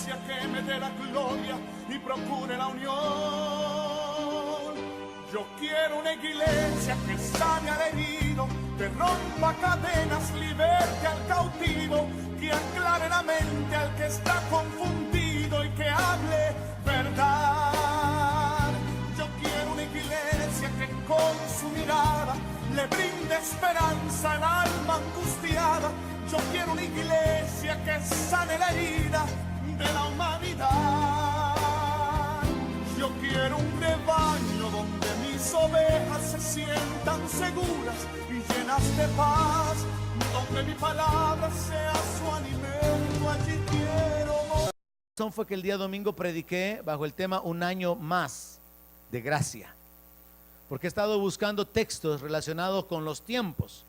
iglesia que me dé la gloria y procure la unión. Yo quiero una iglesia que sane al herido, que rompa cadenas, liberte al cautivo, que aclare la mente al que está confundido y que hable verdad. Yo quiero una iglesia que con su mirada le brinde esperanza al alma angustiada. Yo quiero una iglesia que sane la herida de la humanidad. Yo quiero un rebaño donde mis ovejas se sientan seguras y llenas de paz, donde mi palabra sea su alimento. Allí quiero morir. Fue que el día domingo prediqué bajo el tema Un año más de gracia, porque he estado buscando textos relacionados con los tiempos.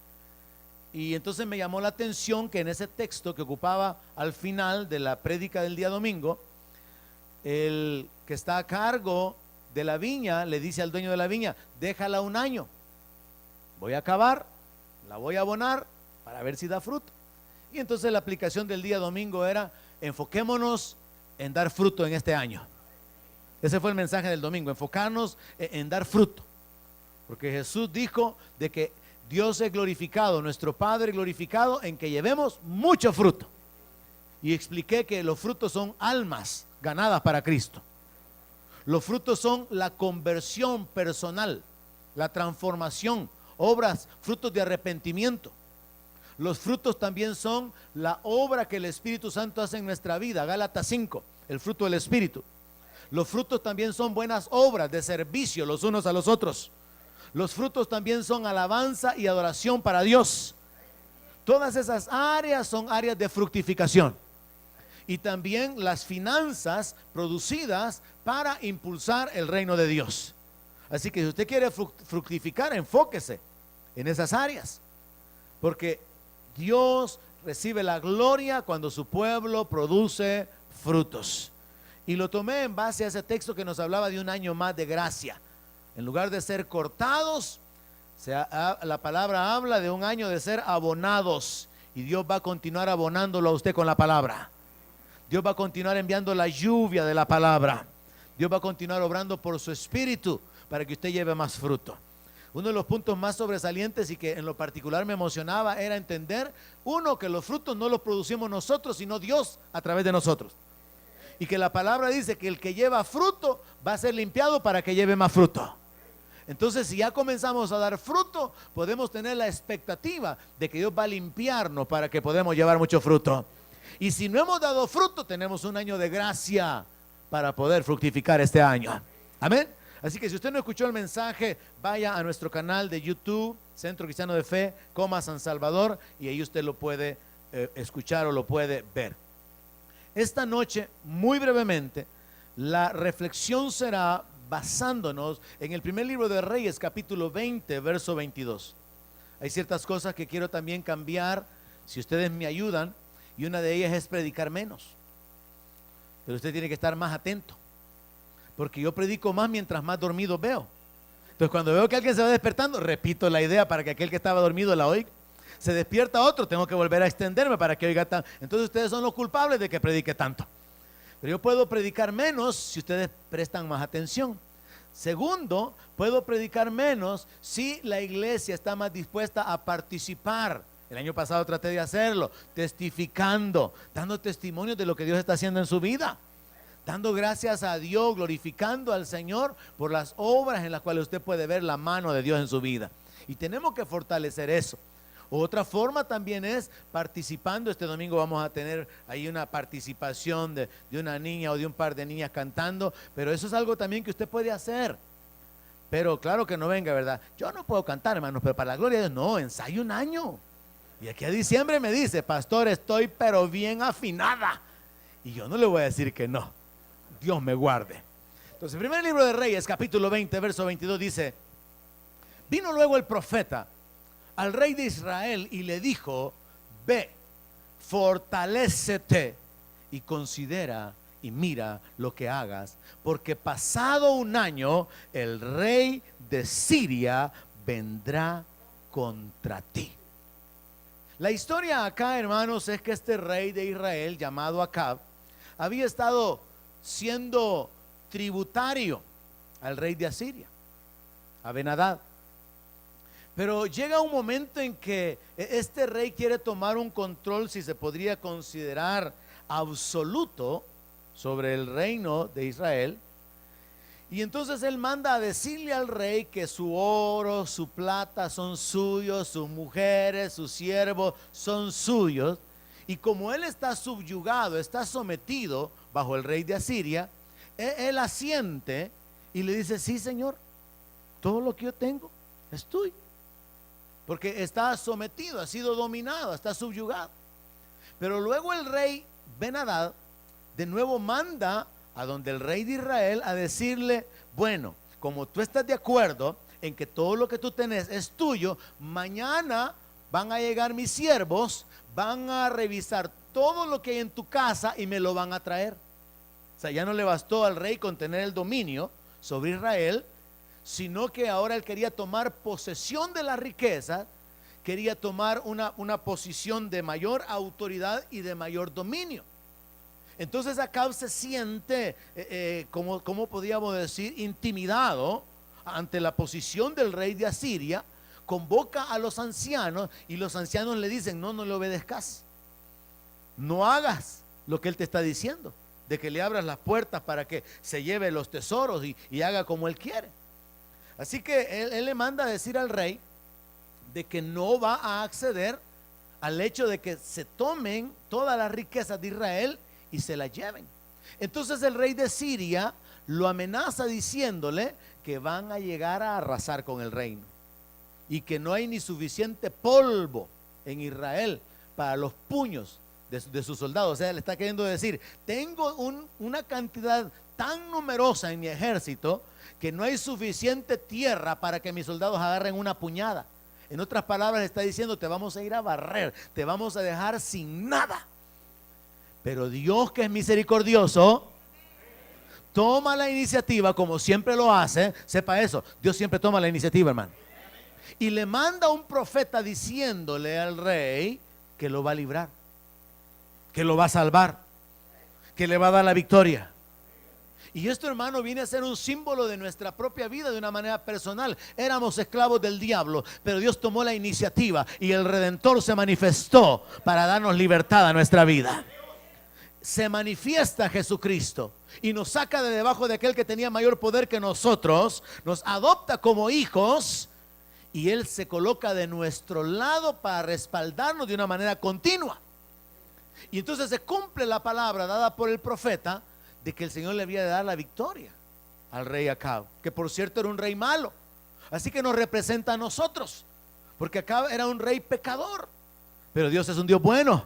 Y entonces me llamó la atención que en ese texto que ocupaba al final de la prédica del día domingo, el que está a cargo de la viña le dice al dueño de la viña: déjala un año, voy a acabar, la voy a abonar para ver si da fruto. Y entonces la aplicación del día domingo era: enfoquémonos en dar fruto en este año. Ese fue el mensaje del domingo, enfocarnos en dar fruto, porque Jesús dijo de que Dios es glorificado, nuestro Padre glorificado, en que llevemos mucho fruto. Y expliqué que los frutos son almas ganadas para Cristo. Los frutos son la conversión personal, la transformación, obras, frutos de arrepentimiento. Los frutos también son la obra que el Espíritu Santo hace en nuestra vida. Gálatas 5, el fruto del Espíritu. Los frutos también son buenas obras de servicio los unos a los otros. Los frutos también son alabanza y adoración para Dios. Todas esas áreas son áreas de fructificación. Y también las finanzas producidas para impulsar el reino de Dios. Así que si usted quiere fructificar, enfóquese en esas áreas, porque Dios recibe la gloria cuando su pueblo produce frutos. Y lo tomé en base a ese texto que nos hablaba de un año más de gracia. En lugar de ser cortados, la palabra habla de un año de ser abonados. Y Dios va a continuar abonándolo a usted con la palabra. Dios va a continuar enviando la lluvia de la palabra. Dios va a continuar obrando por su espíritu para que usted lleve más fruto. Uno de los puntos más sobresalientes y que en lo particular me emocionaba era entender, uno, que los frutos no los producimos nosotros, sino Dios a través de nosotros. Y que la palabra dice que el que lleva fruto va a ser limpiado para que lleve más fruto. Entonces, si ya comenzamos a dar fruto, podemos tener la expectativa de que Dios va a limpiarnos para que podamos llevar mucho fruto. Y si no hemos dado fruto, tenemos un año de gracia para poder fructificar este año. Amén. Así que si usted no escuchó el mensaje, vaya a nuestro canal de YouTube, Centro Cristiano de Fe, San Salvador, y ahí usted lo puede escuchar o lo puede ver. Esta noche, muy brevemente, la reflexión será basándonos en el primer libro de Reyes, capítulo 20, verso 22. Hay ciertas cosas que quiero también cambiar, si ustedes me ayudan, y una de ellas es predicar menos. Pero usted tiene que estar más atento, porque yo predico más mientras más dormido veo. Entonces, cuando veo que alguien se va despertando, repito la idea para que aquel que estaba dormido la oiga. Se despierta otro, tengo que volver a extenderme para que oiga tanto. Entonces ustedes son los culpables de que predique tanto. Pero yo puedo predicar menos si ustedes prestan más atención. Segundo, puedo predicar menos si la iglesia está más dispuesta a participar. El año pasado traté de hacerlo, testificando, dando testimonios de lo que Dios está haciendo en su vida, dando gracias a Dios, glorificando al Señor por las obras en las cuales usted puede ver la mano de Dios en su vida. Y tenemos que fortalecer eso. Otra forma también es participando. Este domingo vamos a tener ahí una participación de una niña o de un par de niñas cantando, pero eso es algo también que usted puede hacer. Pero claro que no venga, ¿verdad? Yo no puedo cantar, hermanos, pero para la gloria de Dios, no, ensayo un año. Y aquí a diciembre me dice: pastor, estoy pero bien afinada. Y yo no le voy a decir que no. Dios me guarde. Entonces, el primer libro de Reyes, capítulo 20, verso 22 dice: vino luego el profeta al rey de Israel y le dijo: ve, fortalécete y considera y mira lo que hagas, porque pasado un año el rey de Siria vendrá contra ti. La historia acá, hermanos, es que este rey de Israel llamado Acab había estado siendo tributario al rey de Asiria, a Ben-Hadad. Pero llega un momento en que este rey quiere tomar un control, si se podría considerar absoluto, sobre el reino de Israel. Y entonces él manda a decirle al rey que su oro, su plata son suyos, sus mujeres, sus siervos son suyos. Y como él está subyugado, está sometido bajo el rey de Asiria, él asiente y le dice: sí, señor, todo lo que yo tengo es tuyo. Porque está sometido, ha sido dominado, está subyugado. Pero luego el rey Ben-Hadad de nuevo manda a donde el rey de Israel a decirle: bueno, como tú estás de acuerdo en que todo lo que tú tenés es tuyo, mañana van a llegar mis siervos, van a revisar todo lo que hay en tu casa y me lo van a traer. O sea, ya no le bastó al rey con tener el dominio sobre Israel, sino que ahora él quería tomar posesión de la riqueza, quería tomar una posición de mayor autoridad y de mayor dominio. Entonces Acab se siente, como podríamos decir, intimidado ante la posición del rey de Asiria. Convoca a los ancianos y los ancianos le dicen: no le obedezcas, no hagas lo que él te está diciendo, de que le abras las puertas para que se lleve los tesoros y haga como él quiere. Así que él le manda a decir al rey de que no va a acceder al hecho de que se tomen todas las riquezas de Israel y se las lleven. Entonces el rey de Siria lo amenaza diciéndole que van a llegar a arrasar con el reino y que no hay ni suficiente polvo en Israel para los puños de sus soldados. O sea, le está queriendo decir: tengo una cantidad tan numerosa en mi ejército que no hay suficiente tierra para que mis soldados agarren una puñada. En otras palabras, le está diciendo: te vamos a ir a barrer, te vamos a dejar sin nada. Pero Dios, que es misericordioso, toma la iniciativa, como siempre lo hace. Sepa eso, Dios siempre toma la iniciativa, hermano. Y le manda un profeta diciéndole al rey que lo va a librar, que lo va a salvar, que le va a dar la victoria. Y esto, hermano, viene a ser un símbolo de nuestra propia vida de una manera personal. Éramos esclavos del diablo, pero Dios tomó la iniciativa y el Redentor se manifestó para darnos libertad a nuestra vida. Se manifiesta Jesucristo y nos saca de debajo de aquel que tenía mayor poder que nosotros, nos adopta como hijos y Él se coloca de nuestro lado para respaldarnos de una manera continua. Y entonces se cumple la palabra dada por el profeta de que el Señor le había de dar la victoria al rey Acab, que por cierto era un rey malo. Así que nos representa a nosotros, porque Acab era un rey pecador, pero Dios es un Dios bueno,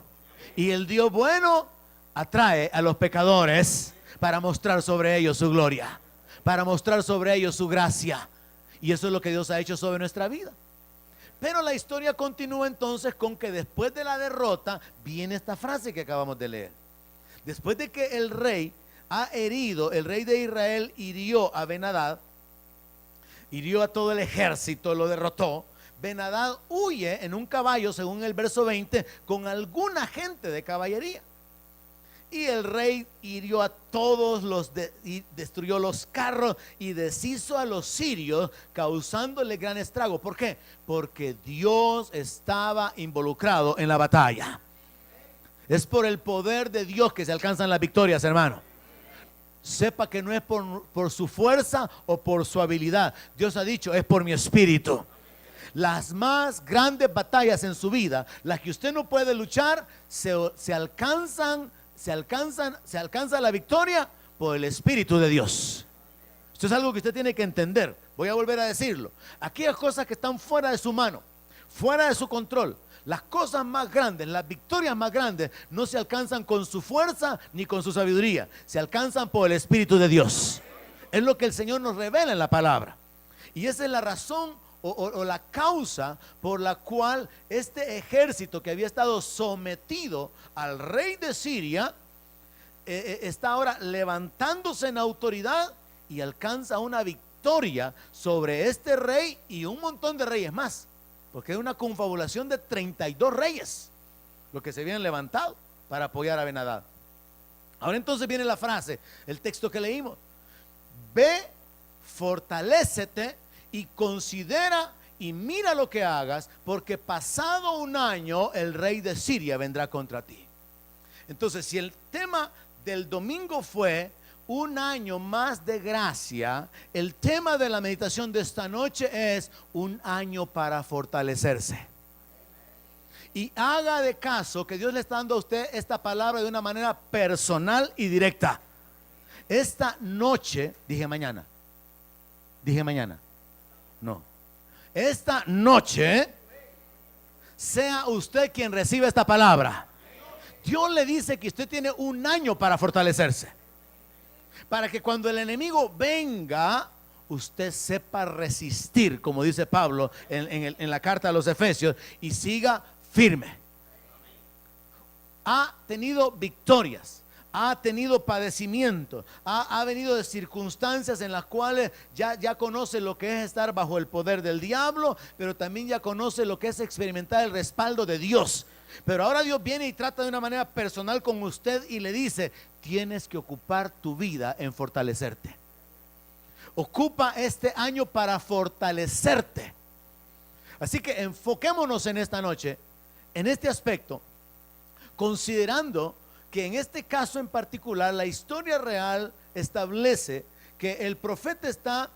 y el Dios bueno atrae a los pecadores para mostrar sobre ellos su gloria, para mostrar sobre ellos su gracia. Y eso es lo que Dios ha hecho sobre nuestra vida. Pero la historia continúa entonces con que después de la derrota viene esta frase que acabamos de leer. Después de que el rey el rey de Israel hirió a Ben-Hadad, hirió a todo el ejército, lo derrotó. Ben-Hadad huye en un caballo, según el verso 20, con alguna gente de caballería. Y el rey hirió a todos y destruyó los carros y deshizo a los sirios, causándole gran estrago. ¿Por qué? Porque Dios estaba involucrado en la batalla. Es por el poder de Dios que se alcanzan las victorias, hermano. Sepa que no es por su fuerza o por su habilidad. Dios ha dicho: es por mi espíritu. Las más grandes batallas en su vida, las que usted no puede luchar, se alcanza la victoria por el Espíritu de Dios. Esto es algo que usted tiene que entender. Voy a volver a decirlo. Aquellas cosas que están fuera de su mano, fuera de su control, las cosas más grandes, las victorias más grandes, no se alcanzan con su fuerza ni con su sabiduría, se alcanzan por el Espíritu de Dios. Es lo que el Señor nos revela en la palabra. Y esa es la razón o la causa por la cual este ejército que había estado sometido al rey de Siria está ahora levantándose en autoridad y alcanza una victoria sobre este rey y un montón de reyes más, porque es una confabulación de 32 reyes los que se habían levantado para apoyar a Ben-Hadad. Ahora entonces viene la frase, el texto que leímos. Ve, fortalécete y considera y mira lo que hagas, porque pasado un año el rey de Siria vendrá contra ti. Entonces, si el tema del domingo fue un año más de gracia, el tema de la meditación de esta noche es un año para fortalecerse. Y haga de caso que Dios le está dando a usted esta palabra de una manera personal y directa. Esta noche, dije mañana, no. Esta noche, sea usted quien reciba esta palabra. Dios le dice que usted tiene un año para fortalecerse, para que cuando el enemigo venga, usted sepa resistir, como dice Pablo en la carta a los Efesios, y siga firme. Ha tenido victorias, ha tenido padecimiento, ha venido de circunstancias en las cuales ya conoce lo que es estar bajo el poder del diablo, pero también ya conoce lo que es experimentar el respaldo de Dios. Pero ahora Dios viene y trata de una manera personal con usted y le dice: tienes que ocupar tu vida en fortalecerte. Ocupa este año para fortalecerte. Así que enfoquémonos en esta noche, en este aspecto, considerando que en este caso en particular la historia real establece que el profeta está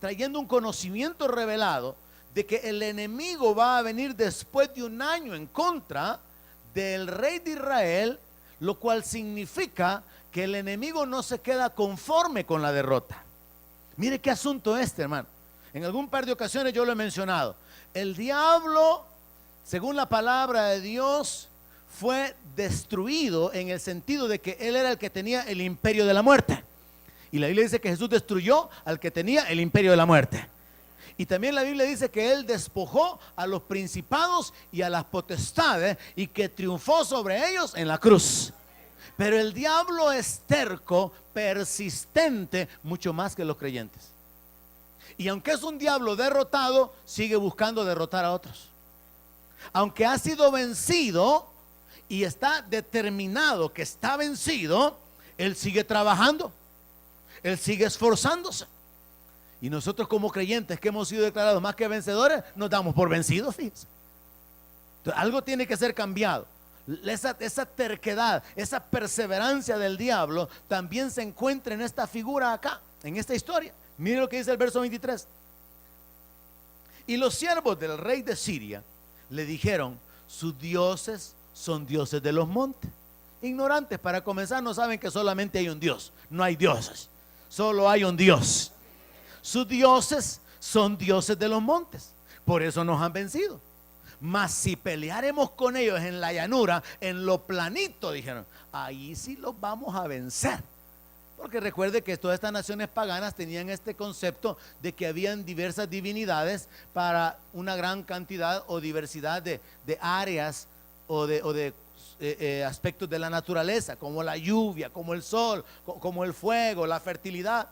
trayendo un conocimiento revelado de que el enemigo va a venir después de un año en contra del rey de Israel, lo cual significa que el enemigo no se queda conforme con la derrota. Mire qué asunto hermano. En algún par de ocasiones yo lo he mencionado. El diablo, según la palabra de Dios, fue destruido en el sentido de que él era el que tenía el imperio de la muerte. Y la Biblia dice que Jesús destruyó al que tenía el imperio de la muerte. Y también la Biblia dice que él despojó a los principados y a las potestades y que triunfó sobre ellos en la cruz. Pero el diablo es terco, persistente, mucho más que los creyentes. Y aunque es un diablo derrotado, sigue buscando derrotar a otros. Aunque ha sido vencido y está determinado que está vencido, él sigue trabajando, él sigue esforzándose. Y nosotros como creyentes que hemos sido declarados más que vencedores, nos damos por vencidos, fíjense. Entonces, algo tiene que ser cambiado. Esa terquedad, esa perseverancia del diablo también se encuentra en esta figura acá, en esta historia. Mire lo que dice el verso 23. Y los siervos del rey de Siria le dijeron: sus dioses son dioses de los montes. Ignorantes, para comenzar, no saben que solamente hay un Dios. No hay dioses, solo hay un Dios. Sus dioses son dioses de los montes, por eso nos han vencido. Mas si pelearemos con ellos en la llanura, en lo planito, dijeron, ahí sí los vamos a vencer. Porque recuerde que todas estas naciones paganas tenían este concepto de que habían diversas divinidades para una gran cantidad o diversidad de áreas o de aspectos de la naturaleza, como la lluvia, como el sol, como el fuego, la fertilidad.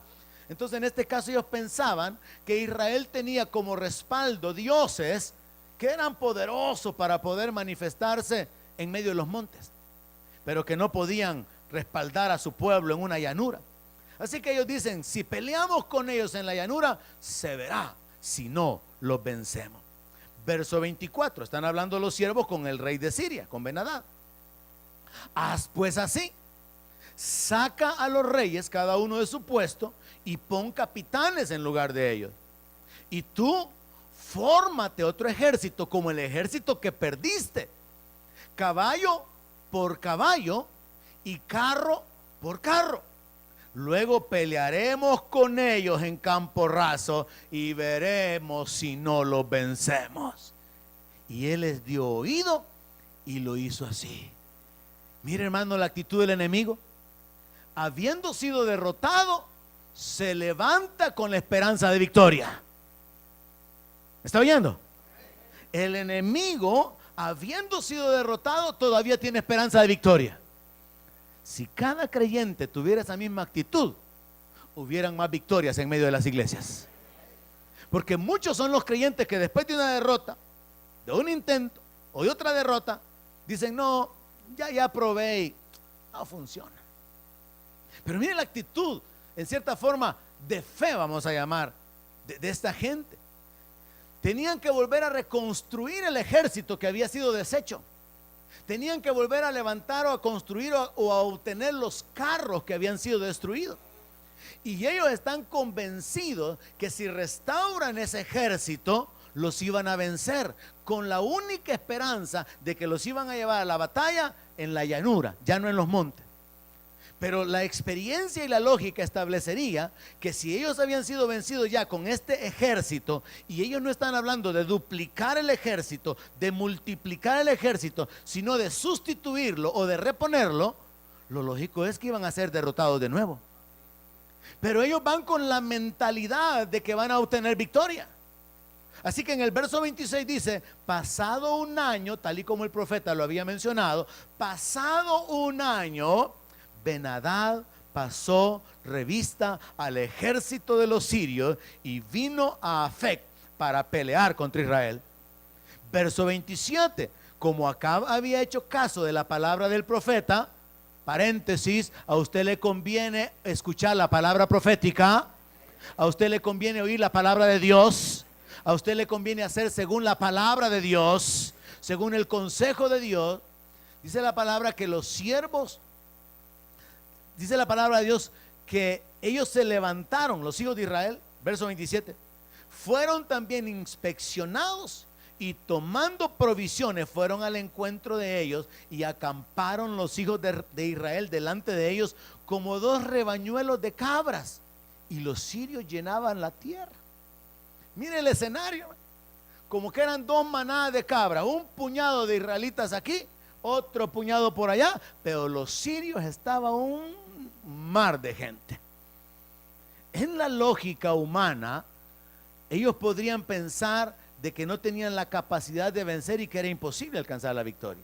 Entonces en este caso ellos pensaban que Israel tenía como respaldo dioses que eran poderosos para poder manifestarse en medio de los montes, pero que no podían respaldar a su pueblo en una llanura. Así que ellos dicen: si peleamos con ellos en la llanura, se verá si no los vencemos. Verso 24, están hablando los siervos con el rey de Siria, con Ben-Hadad. Haz pues así: saca a los reyes cada uno de su puesto y pon capitanes en lugar de ellos. Y tú fórmate otro ejército como el ejército que perdiste, caballo por caballo y carro por carro. Luego pelearemos con ellos en campo raso y veremos si no los vencemos. Y él les dio oído y lo hizo así. Mire, hermano, la actitud del enemigo. Habiendo sido derrotado, se levanta con la esperanza de victoria. ¿Está oyendo? El enemigo, habiendo sido derrotado, todavía tiene esperanza de victoria. Si cada creyente tuviera esa misma actitud, hubieran más victorias en medio de las iglesias. Porque muchos son los creyentes que después de una derrota, de un intento o de otra derrota, dicen: no, ya probé y no funciona. Pero miren la actitud, en cierta forma, de fe, vamos a llamar, de esta gente. Tenían que volver a reconstruir el ejército que había sido deshecho. Tenían que volver a levantar o a construir o a obtener los carros que habían sido destruidos. Y ellos están convencidos que si restauran ese ejército, los iban a vencer, con la única esperanza de que los iban a llevar a la batalla en la llanura, ya no en los montes. Pero la experiencia y la lógica establecería que si ellos habían sido vencidos ya con este ejército, y ellos no están hablando de duplicar el ejército, de multiplicar el ejército, sino de sustituirlo o de reponerlo, lo lógico es que iban a ser derrotados de nuevo. Pero ellos van con la mentalidad de que van a obtener victoria. Así que en el verso 26 dice, pasado un año, tal y como el profeta lo había mencionado, pasado un año, Ben-Hadad pasó revista al ejército de los sirios y vino a Afec para pelear contra Israel. Verso 27, como Acab había hecho caso de la palabra del profeta, paréntesis, a usted le conviene escuchar la palabra profética, a usted le conviene oír la palabra de Dios, a usted le conviene hacer según la palabra de Dios, según el consejo de Dios. Dice la palabra que los siervos, dice la palabra de Dios que ellos se levantaron, los hijos de Israel, verso 27, fueron también inspeccionados y tomando provisiones fueron al encuentro de ellos y acamparon los hijos de Israel delante de ellos como dos rebañuelos de cabras, y los sirios llenaban la tierra. Mire el escenario, como que eran dos manadas de cabras, un puñado de israelitas aquí, otro puñado por allá, pero los sirios estaba un mar de gente. En la lógica humana, ellos podrían pensar de que no tenían la capacidad de vencer y que era imposible alcanzar la victoria.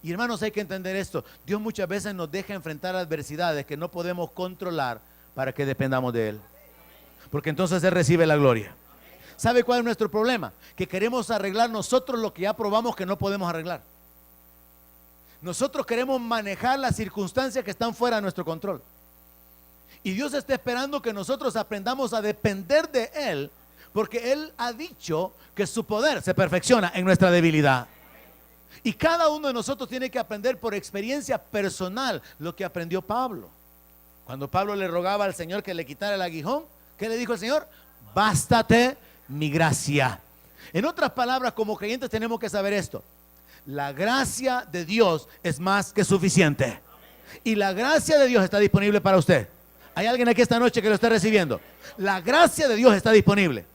Y hermanos, hay que entender esto. Dios muchas veces nos deja enfrentar adversidades que no podemos controlar para que dependamos de Él, porque entonces Él recibe la gloria. ¿Sabe cuál es nuestro problema? Que queremos arreglar nosotros lo que ya probamos que no podemos arreglar. Nosotros queremos manejar las circunstancias que están fuera de nuestro control. Y Dios está esperando que nosotros aprendamos a depender de Él, porque Él ha dicho que su poder se perfecciona en nuestra debilidad. Y cada uno de nosotros tiene que aprender por experiencia personal lo que aprendió Pablo. Cuando Pablo le rogaba al Señor que le quitara el aguijón, ¿qué le dijo el Señor? Bástate mi gracia. En otras palabras, como creyentes tenemos que saber esto: la gracia de Dios es más que suficiente. Y la gracia de Dios está disponible para usted. ¿Hay alguien aquí esta noche que lo esté recibiendo? La gracia de Dios está disponible.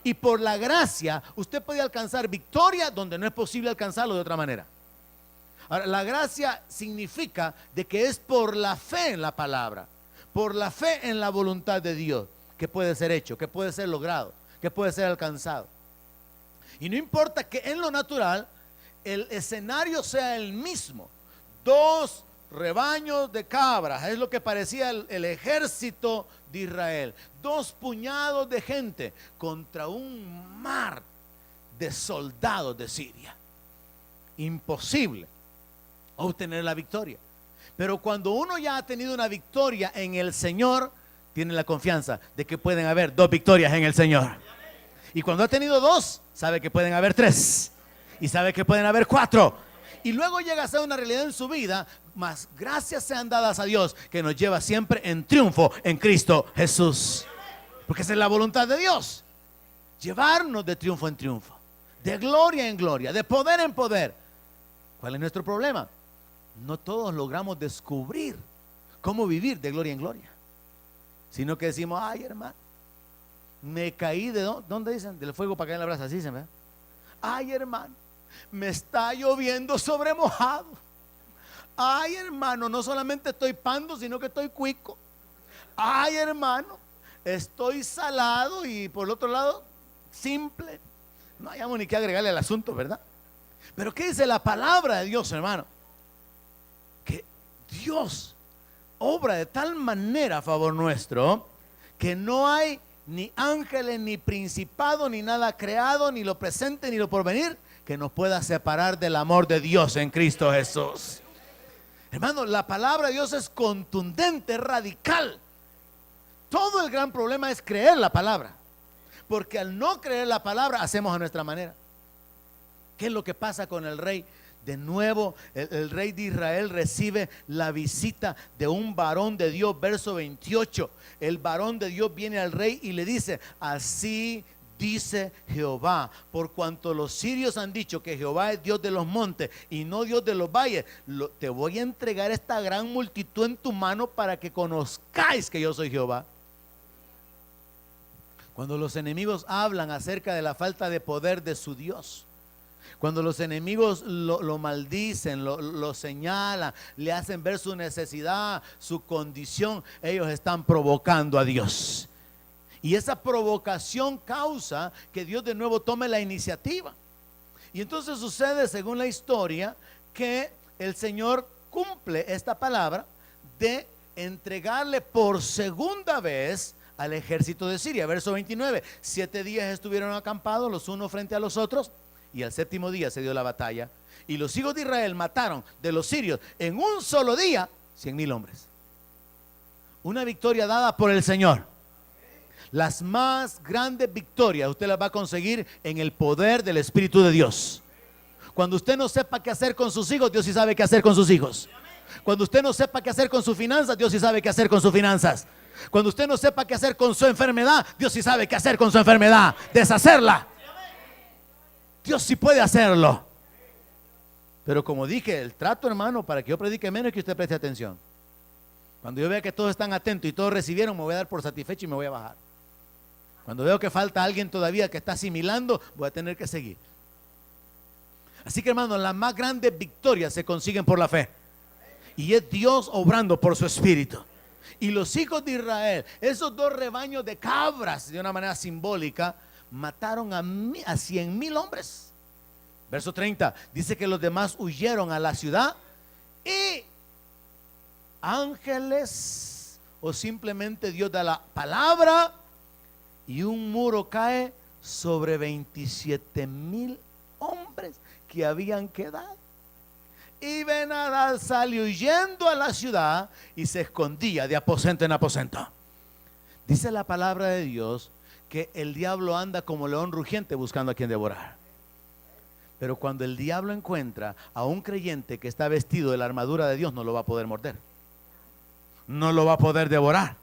Y por la gracia usted puede alcanzar victoria donde no es posible alcanzarlo de otra manera. Ahora, la gracia significa de que es por la fe en la palabra, por la fe en la voluntad de Dios, que puede ser hecho, que puede ser logrado, que puede ser alcanzado. Y no importa que en lo natural el escenario sea el mismo. Dos rebaños de cabras, es lo que parecía el ejército de Israel. Dos puñados de gente contra un mar de soldados de Siria. Imposible obtener la victoria. Pero cuando uno ya ha tenido una victoria en el Señor, tiene la confianza de que pueden haber dos victorias en el Señor. Y cuando ha tenido dos, sabe que pueden haber tres. Y sabe que pueden haber cuatro. Y luego llega a ser una realidad en su vida. Mas gracias sean dadas a Dios, que nos lleva siempre en triunfo en Cristo Jesús. Porque esa es la voluntad de Dios: llevarnos de triunfo en triunfo, de gloria en gloria, de poder en poder. ¿Cuál es nuestro problema? No todos logramos descubrir cómo vivir de gloria en gloria, sino que decimos: ay, hermano, me caí de ¿dónde dicen? Del fuego para caer en la brasa, así se ve. Ay, hermano, me está lloviendo sobre mojado. Ay, hermano, no solamente estoy pando, sino que estoy cuico. Ay, hermano, estoy salado y por el otro lado simple. No hayamos ni que agregarle al asunto, ¿verdad? Pero ¿qué dice la palabra de Dios, hermano? Que Dios obra de tal manera a favor nuestro que no hay ni ángeles, ni principado, ni nada creado, ni lo presente, ni lo porvenir, que nos pueda separar del amor de Dios en Cristo Jesús. Hermano, la palabra de Dios es contundente, es radical. Todo el gran problema es creer la palabra, porque al no creer la palabra hacemos a nuestra manera. ¿Qué es lo que pasa con el rey? De nuevo, el rey de Israel recibe la visita de un varón de Dios, verso 28. El varón de Dios viene al rey y le dice: así dice Jehová, por cuanto los sirios han dicho que Jehová es Dios de los montes y no Dios de los valles, te voy a entregar esta gran multitud en tu mano para que conozcáis que yo soy Jehová. Cuando los enemigos hablan acerca de la falta de poder de su Dios, cuando los enemigos lo maldicen, lo señalan, le hacen ver su necesidad, su condición, ellos están provocando a Dios. Y esa provocación causa que Dios de nuevo tome la iniciativa. Y entonces sucede, según la historia, que el Señor cumple esta palabra de entregarle por segunda vez al ejército de Siria. Verso 29, 7 días estuvieron acampados los unos frente a los otros, y al séptimo día se dio la batalla, y los hijos de Israel mataron de los sirios en un solo día 100,000 hombres. Una victoria dada por el Señor. Las más grandes victorias usted las va a conseguir en el poder del Espíritu de Dios. Cuando usted no sepa qué hacer con sus hijos, Dios sí sabe qué hacer con sus hijos. Cuando usted no sepa qué hacer con sus finanzas, Dios sí sabe qué hacer con sus finanzas. Cuando usted no sepa qué hacer con su enfermedad, Dios sí sabe qué hacer con su enfermedad, deshacerla. Dios sí puede hacerlo. Pero como dije, el trato, hermano, para que yo predique menos es que usted preste atención. Cuando yo vea que todos están atentos y todos recibieron, me voy a dar por satisfecho y me voy a bajar. Cuando veo que falta alguien todavía que está asimilando, voy a tener que seguir. Así que, hermano, las más grandes victorias se consiguen por la fe. Y es Dios obrando por su Espíritu. Y los hijos de Israel, esos 2 rebaños de cabras, de una manera simbólica, mataron a 100,000 hombres. Verso 30, dice que los demás huyeron a la ciudad y ángeles, o simplemente Dios da la palabra y un muro cae sobre 27,000 hombres que habían quedado. Y Ben-Hadad salió huyendo a la ciudad y se escondía de aposento en aposento. Dice la palabra de Dios que el diablo anda como león rugiente buscando a quien devorar. Pero cuando el diablo encuentra a un creyente que está vestido de la armadura de Dios, no lo va a poder morder, no lo va a poder devorar.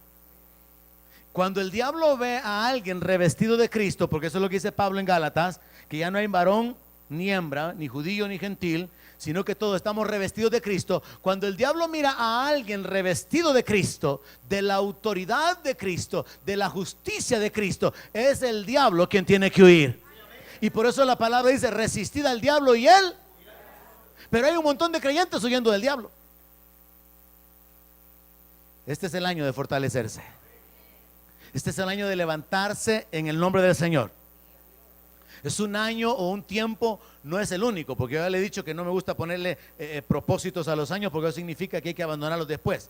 Cuando el diablo ve a alguien revestido de Cristo, porque eso es lo que dice Pablo en Gálatas, que ya no hay varón ni hembra, ni judío ni gentil, sino que todos estamos revestidos de Cristo. Cuando el diablo mira a alguien revestido de Cristo, de la autoridad de Cristo, de la justicia de Cristo, es el diablo quien tiene que huir. Y por eso la palabra dice: resistid al diablo y él. Pero hay un montón de creyentes huyendo del diablo. Este es el año de fortalecerse. Este es el año de levantarse en el nombre del Señor. Es un año o un tiempo, no es el único, porque yo ya le he dicho que no me gusta ponerle propósitos a los años, porque eso significa que hay que abandonarlos después.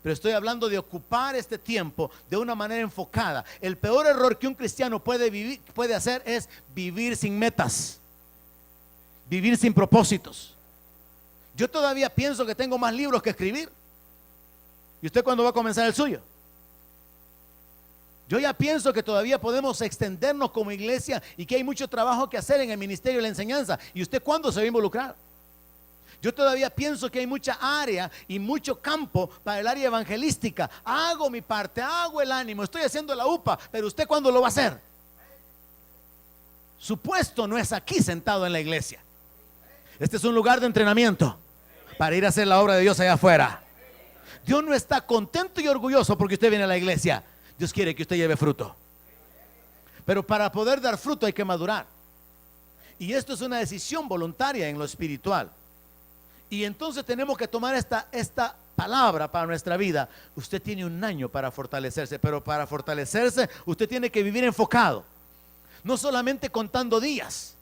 Pero estoy hablando de ocupar este tiempo de una manera enfocada. El peor error que un cristiano puede hacer es vivir sin metas, vivir sin propósitos. Yo todavía pienso que tengo más libros que escribir. ¿Y usted cuándo va a comenzar el suyo? Yo ya pienso que todavía podemos extendernos como iglesia y que hay mucho trabajo que hacer en el ministerio de la enseñanza. ¿Y usted cuándo se va a involucrar? Yo todavía pienso que hay mucha área y mucho campo para el área evangelística. Hago mi parte, hago el ánimo, estoy haciendo la UPA, pero ¿usted cuándo lo va a hacer? Su puesto no es aquí sentado en la iglesia. Este es un lugar de entrenamiento para ir a hacer la obra de Dios allá afuera. Dios no está contento y orgulloso porque usted viene a la iglesia. Dios quiere que usted lleve fruto. Pero para poder dar fruto hay que madurar. Y esto es una decisión voluntaria en lo espiritual. Y entonces tenemos que tomar esta palabra para nuestra vida. Usted tiene un año para fortalecerse, pero para fortalecerse usted tiene que vivir enfocado. No solamente contando días.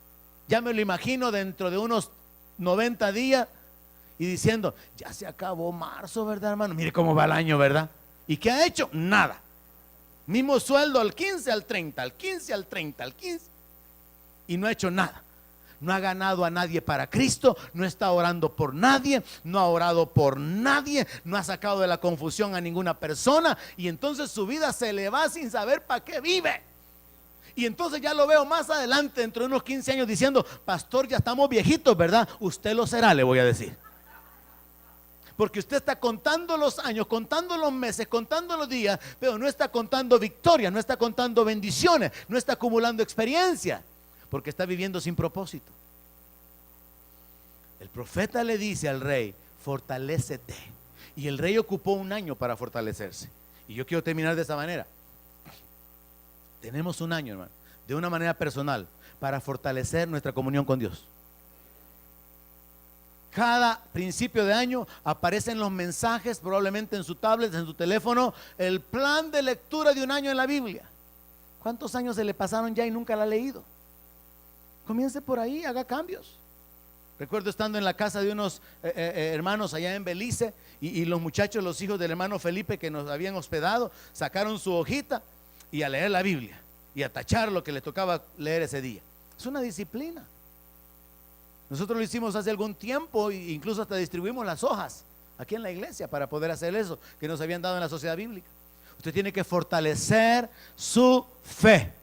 Ya me lo imagino dentro de unos 90 días y diciendo: ya se acabó marzo, ¿verdad, hermano? Mire cómo va el año, ¿verdad? ¿Y qué ha hecho? Nada. Mismo sueldo al 15, al 30, al 15, al 30, al 15. Y no ha hecho nada. no ha ganado a nadie para Cristo, no está orando por nadie, no ha orado por nadie, no ha sacado de la confusión a ninguna persona, y entonces su vida se le va sin saber para qué vive. Y entonces ya lo veo más adelante, dentro de unos 15 años, diciendo: pastor, ya estamos viejitos, ¿verdad? Usted lo será, le voy a decir. Porque usted está contando los años, contando los meses, contando los días, pero no está contando victorias, no está contando bendiciones, no está acumulando experiencia, porque está viviendo sin propósito. El profeta le dice al rey: fortalécete. Y el rey ocupó un año para fortalecerse. Y yo quiero terminar de esa manera. Tenemos un año, hermano, de una manera personal, para fortalecer nuestra comunión con Dios. Cada principio de año aparecen los mensajes, probablemente en su tablet, en su teléfono, el plan de lectura de un año en la Biblia. ¿Cuántos años se le pasaron ya y nunca la ha leído? Comience por ahí, haga cambios. Recuerdo estando en la casa de unos hermanos allá en Belice, y los muchachos, los hijos del hermano Felipe que nos habían hospedado, sacaron su hojita y a leer la Biblia y a tachar lo que les tocaba leer ese día. Es una disciplina. Nosotros lo hicimos hace algún tiempo, e incluso hasta distribuimos las hojas aquí en la iglesia para poder hacer eso que nos habían dado en la sociedad bíblica. Usted tiene que fortalecer su fe.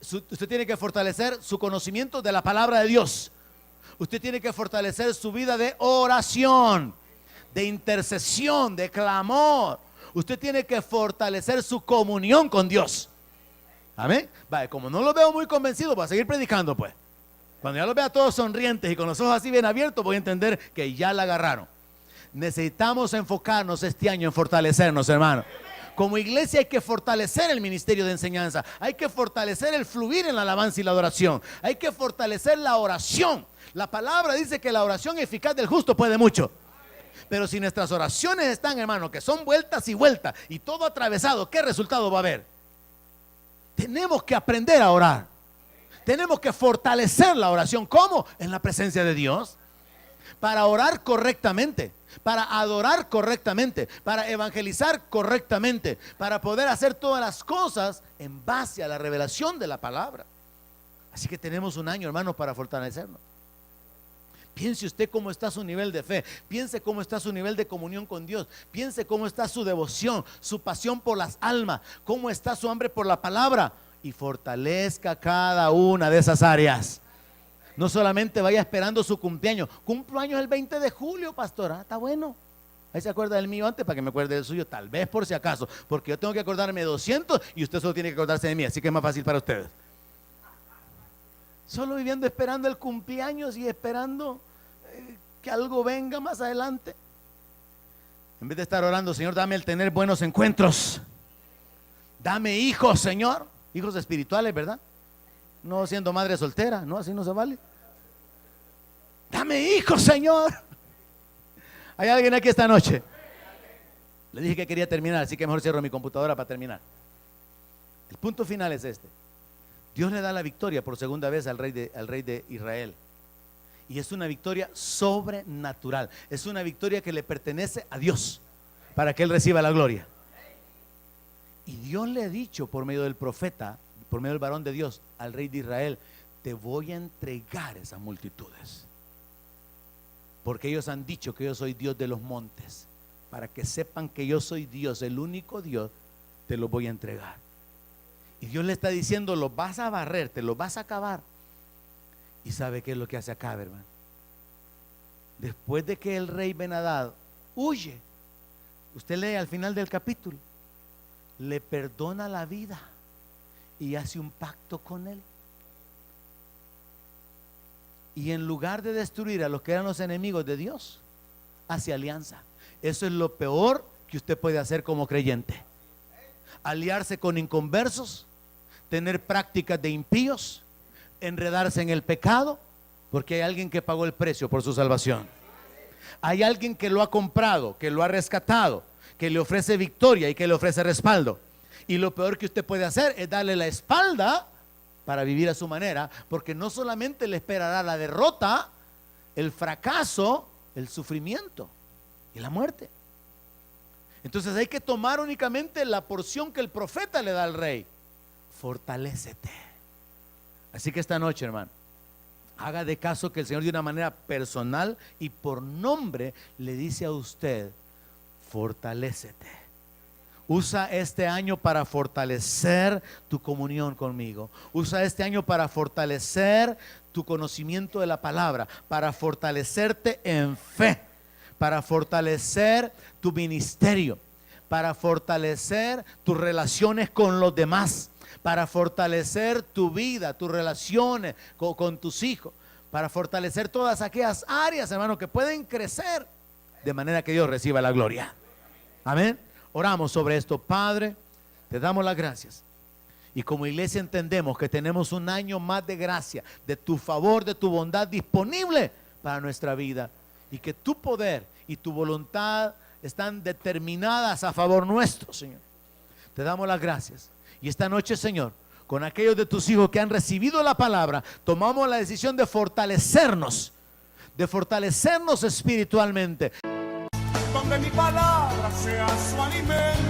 Usted tiene que fortalecer su conocimiento de la palabra de Dios. Usted tiene que fortalecer su vida de oración, de intercesión, de clamor. Usted tiene que fortalecer su comunión con Dios. Amén. Vale, como no lo veo muy convencido, voy a seguir predicando pues. Cuando ya los vea todos sonrientes y con los ojos así bien abiertos, voy a entender que ya la agarraron. Necesitamos enfocarnos este año en fortalecernos, hermano. Como iglesia hay que fortalecer el ministerio de enseñanza. Hay que fortalecer el fluir en la alabanza y la adoración. Hay que fortalecer la oración. La palabra dice que la oración eficaz del justo puede mucho. Pero si nuestras oraciones están, hermano, que son vueltas y vueltas y todo atravesado, ¿qué resultado va a haber? Tenemos que aprender a orar. Tenemos que fortalecer la oración. ¿Cómo? En la presencia de Dios. Para orar correctamente, para adorar correctamente, para evangelizar correctamente, para poder hacer todas las cosas en base a la revelación de la palabra. Así que tenemos un año, hermano, para fortalecernos. Piense usted cómo está su nivel de fe. Piense cómo está su nivel de comunión con Dios. Piense cómo está su devoción, su pasión por las almas, cómo está su hambre por la palabra. Y fortalezca cada una de esas áreas. No solamente vaya esperando su cumpleaños. Cumplo años el 20 de julio, pastora. Está bueno. Ahí se acuerda del mío antes para que me acuerde del suyo. Tal vez por si acaso. Porque yo tengo que acordarme de 200 y usted solo tiene que acordarse de mí. Así que es más fácil para ustedes. Solo viviendo esperando el cumpleaños y esperando que algo venga más adelante. En vez de estar orando: Señor, dame el tener buenos encuentros. Dame hijos, Señor. Hijos espirituales, ¿verdad? No siendo madre soltera, no, así no se vale. Dame hijos, Señor. ¿Hay alguien aquí esta noche? Le dije que quería terminar, así que mejor cierro mi computadora para terminar. El punto final es este. Dios le da la victoria por segunda vez al rey de Israel. Y es una victoria sobrenatural. Es una victoria que le pertenece a Dios para que Él reciba la gloria. Y Dios le ha dicho por medio del profeta, por medio del varón de Dios, al rey de Israel: te voy a entregar esas multitudes. Porque ellos han dicho que yo soy Dios de los montes. Para que sepan que yo soy Dios, el único Dios, te los voy a entregar. Y Dios le está diciendo: los vas a barrer, te los vas a acabar. ¿Y sabe qué es lo que hace acá, hermano? Después de que el rey Ben-Hadad huye, usted lee al final del capítulo, le perdona la vida y hace un pacto con él. Y en lugar de destruir a los que eran los enemigos de Dios, hace alianza. Eso es lo peor que usted puede hacer como creyente: aliarse con inconversos, tener prácticas de impíos, enredarse en el pecado, porque hay alguien que pagó el precio por su salvación. Hay alguien que lo ha comprado, que lo ha rescatado, que le ofrece victoria y que le ofrece respaldo. Y lo peor que usted puede hacer es darle la espalda para vivir a su manera, porque no solamente le esperará la derrota, el fracaso, el sufrimiento y la muerte. Entonces hay que tomar únicamente la porción que el profeta le da al rey: fortalécete. Así que esta noche, hermano, Haga de caso que el Señor de una manera personal y por nombre le dice a usted: fortalécete. Usa este año para fortalecer tu comunión conmigo. Usa este año para fortalecer tu conocimiento de la palabra, para fortalecerte en fe, para fortalecer tu ministerio, para fortalecer tus relaciones con los demás, para fortalecer tu vida, tus relaciones con tus hijos, para fortalecer todas aquellas áreas, hermano, que pueden crecer de manera que Dios reciba la gloria. Amén. Oramos sobre esto. Padre, te damos las gracias. Y como iglesia entendemos que tenemos un año más de gracia, de tu favor, de tu bondad disponible para nuestra vida. Y que tu poder y tu voluntad están determinadas a favor nuestro, Señor. Te damos las gracias. Y esta noche, Señor, con aquellos de tus hijos que han recibido la palabra, tomamos la decisión de fortalecernos espiritualmente. Donde mi palabra sea su alimento.